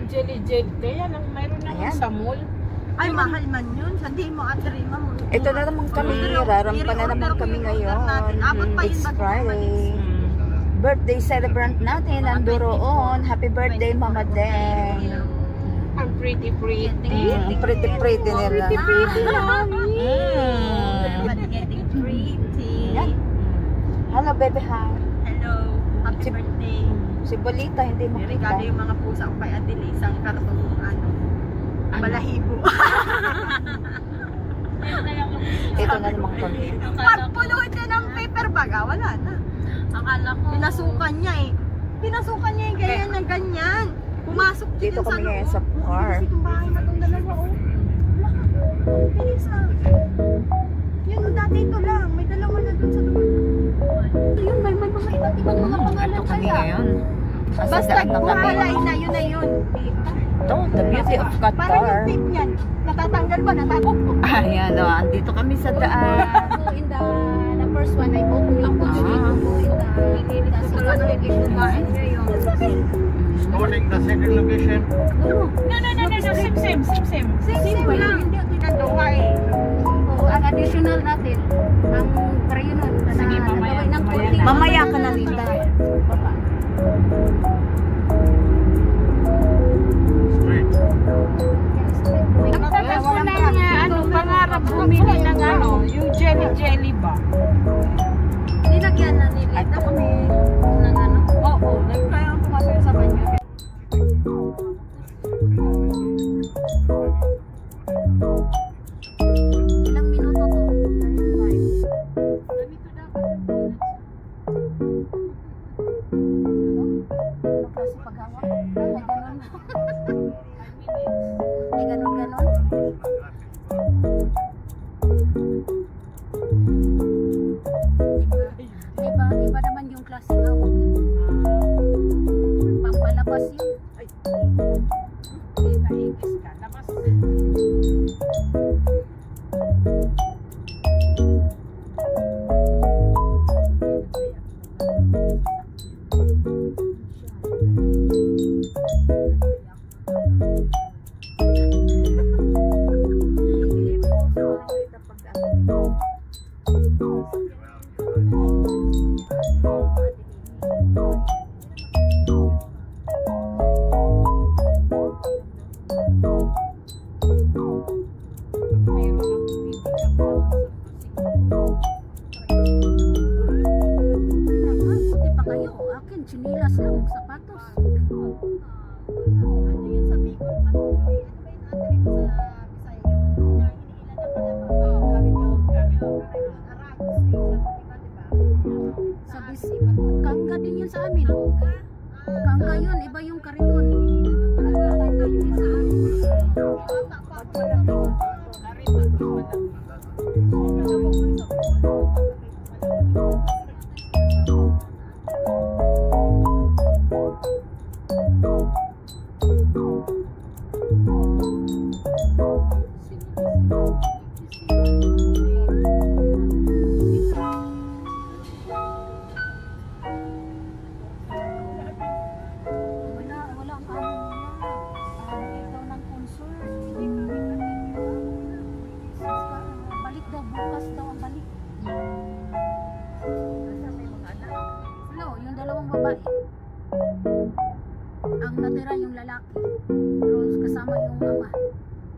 jelly. Kaya lang mayroon naman sa mall. Ay, mahal man yun. Hindi mo Rima mo. Ito na naman kami. Rarampa na naman kami ngayon. It's Friday. Birthday celebrant natin. Andoroon. Happy birthday, Mama Deng. Ang pretty. Pretty nila. Pretty namin. Getting pretty. Hello, baby. Hi. Hello. Happy birthday. Si Bolita, hindi makita. Regalo yung mga pusa ko kay Adele. Isang kartong balahibo. Ito na naman kami. Pagpuluhin ka ng paper bag, wala na. Akala ko. Pinasukan niya yung ganyan ng ganyan. Pumasok dito kami ngayon sa car. Itong bahay na itong dalawa, Bilis Yun, dati ito lang. May dalawa na dun sa doon. Yun, may mga iba't ibang mga pangalan ito kami ngayon. Basta buhalay na yun. Ito, the beauty of Qatar. Parang yung tip niyan. Natatanggal ba? Natagok po. Ayan o, andito kami sa daan. In the first one, I bought lang po. Calling the second location. No. Same lang. Hindi ako tinagawa ang additional natin, ang krayunon. Sige, mamaya ka na, Linda. Straight. Nagtatas ko ng pangarap bumili ng yung jelly ba? Nilagyan na nila. Ito kami ng Oo, kaya ang pumasok sa banyo. Ilang minuto to? 5. Ano klase paghawa? Ay ganon. Iba naman yung klaseng hawak. Pampalabas yun. Ay, naikis ka. Labas. Chinilas lang, sapatos. Ano yun sa Bicol? Ano ba yung ate mo sa Bisaya? Yung hinihilan ng kalabaw. Aragos yun sa Kangga din yun sa amin. Kangga yun, iba yung kariton. Kangga yun sa amin. Ang natira yung lalaki, pero kasama yung ama.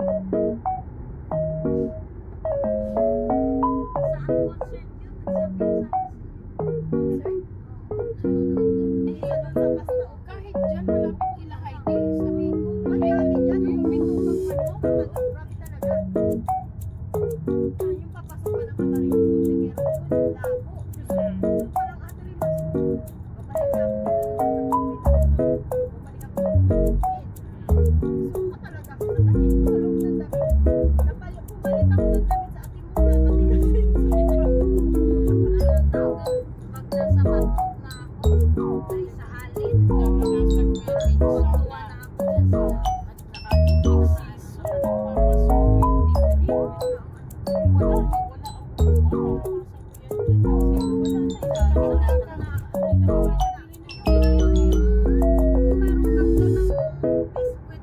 Saan concert yun? Kahit dyan, malapit kila Heidi, sabi ko. Mayali dyan, yung bitugang grabe talaga. Yung papasok pa ng Camarines County, pero labo. Walang ato rin biskwit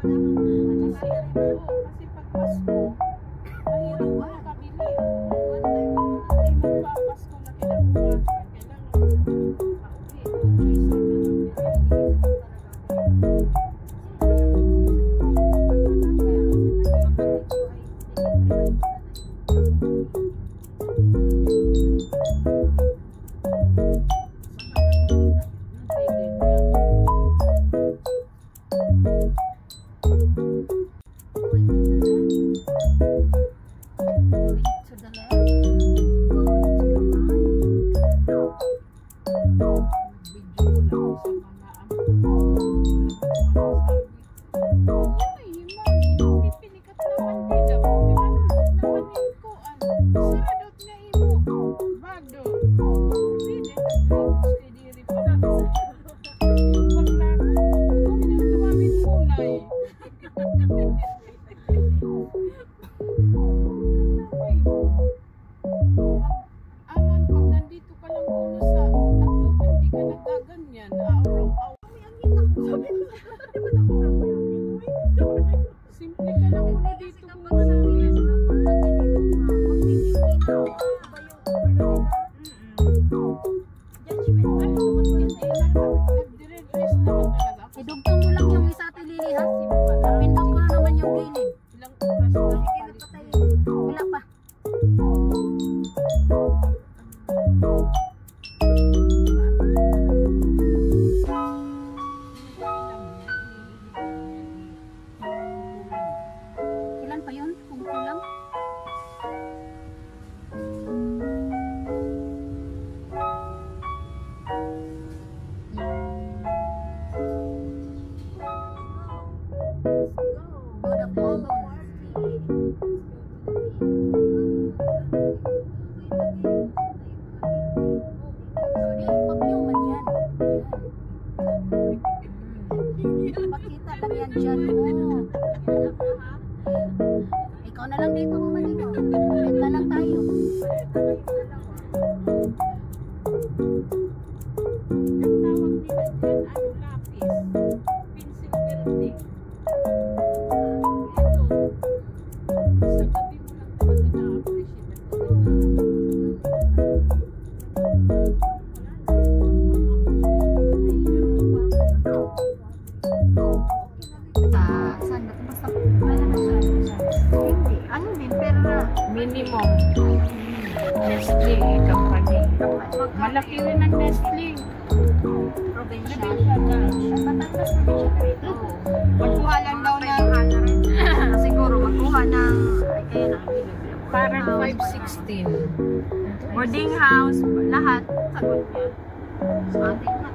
Kasi pag Pasko, mahirap makabili. Ay, magpapasko na kinabukasan. Kailangan simple ka lang muna dito kung idugtong mo lang yung isa ate Lily ha. Pindot ko na naman yung gilid. ilang oras na Wala pa. Ilan pa yun? Kung kulang? Pakita lang yan dyan mo. Ikaw na lang dito mamalino. Wait na lang tayo. tawag nila dyan, ano, lapis, pencil building. Ito, sa gabi mo lang talaga na-appreciate ito. Saan na? Basta wala na siya. Hindi. Ano din? Pero Minimum. Nestle company. Malaki rin ang Nestle. probinsya. Probinsya na. Batangas probinsya ito. Magkuha lang daw na. Siguro magkuha ng ayun na. Parang 516. Boarding house, lahat. Sagot niya. Sa atin na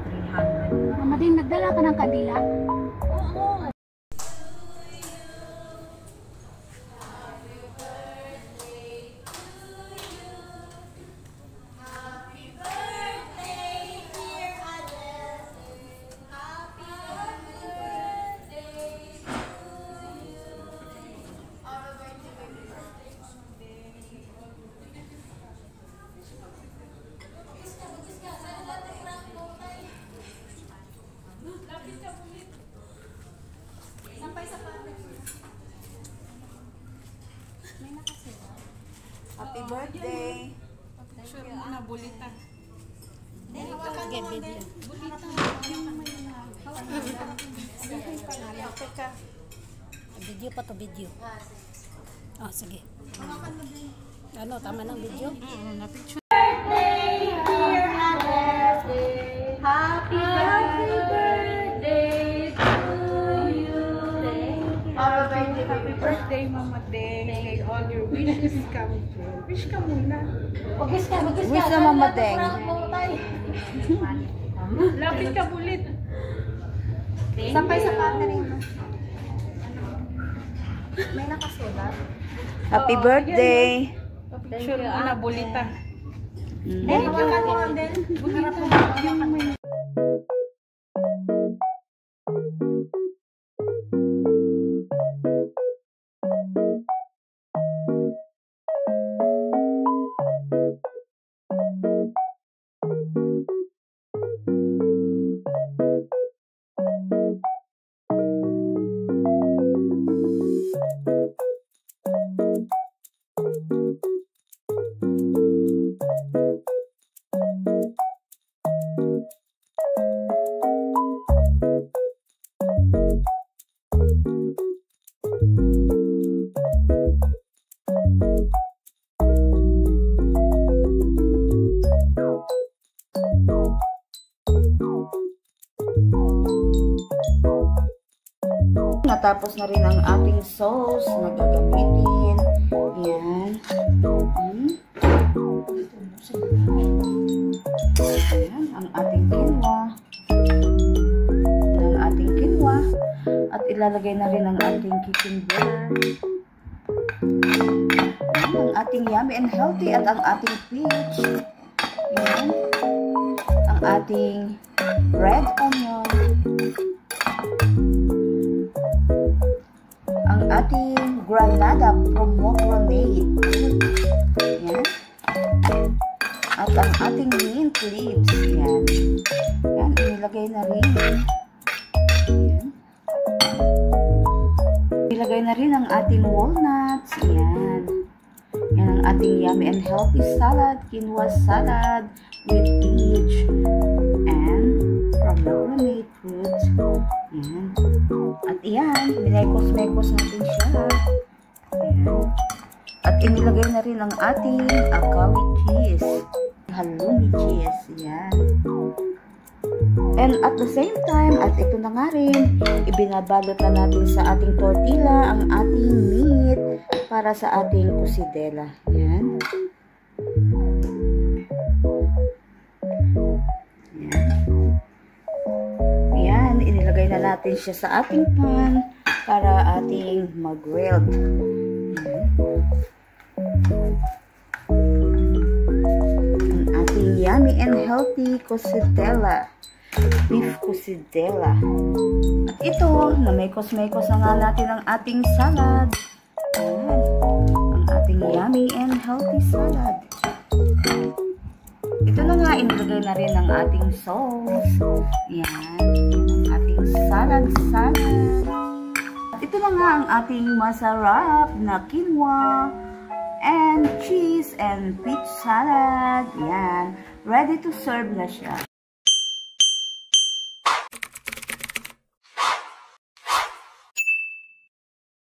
300. Mamading, nagdala ka ng kandila? Oo. Happy birthday. Sure na, bulitan. Video pa to video. Oh, sige. Ano, tama ng video? Na-picture. Happy birthday to you. Happy birthday, Mama Deng. May all your wishes come true. Wish ka muna. Bagis ka. Wish na Mama Deng. Lapit ka bulit. Sampay sa camera mo. May nakasulat. Happy birthday. Picture mo na, bulitan. Hawakan mo ang din. Harap mo yung may natapos na rin ang ating sauce na gagamitin. Yan. Ayan, ang ating quinoa. Ang ating quinoa. At ilalagay na rin ang ating cucumber. Ang ating yummy and healthy at ang ating peach. Ayan. Ang ating red onion. Ang ating granada pomegranate. Ayan. At ang ating mint leaves. Yan. Yan, inilagay na rin. Yan. Ilagay na rin ang ating walnuts. Yan. Yan ang ating yummy and healthy salad. Quinoa salad with peach and pomegranate fruit. Yan. At yan, minekos-mekos natin siya. Yan. At inilagay na rin ang ating akawi cheese. Halloumi cheese. Yan. And at the same time, at ito na nga rin, ibinabalot na natin sa ating tortilla ang ating meat para sa ating quesadilla. Yan. Yan. Yan. Inilagay na natin siya sa ating pan para ating mag-grilled. Ang ating yummy and healthy quesadilla. Beef quesadilla. At ito, namekos-mekos na nga natin ang ating salad. Ayan. Ang ating yummy and healthy salad. Ito na nga, inilagay na rin ang ating sauce. Ayan. Ang ating salad. At ito na nga ang ating masarap na quinoa and cheese and peach salad. Yan. Ready to serve na siya.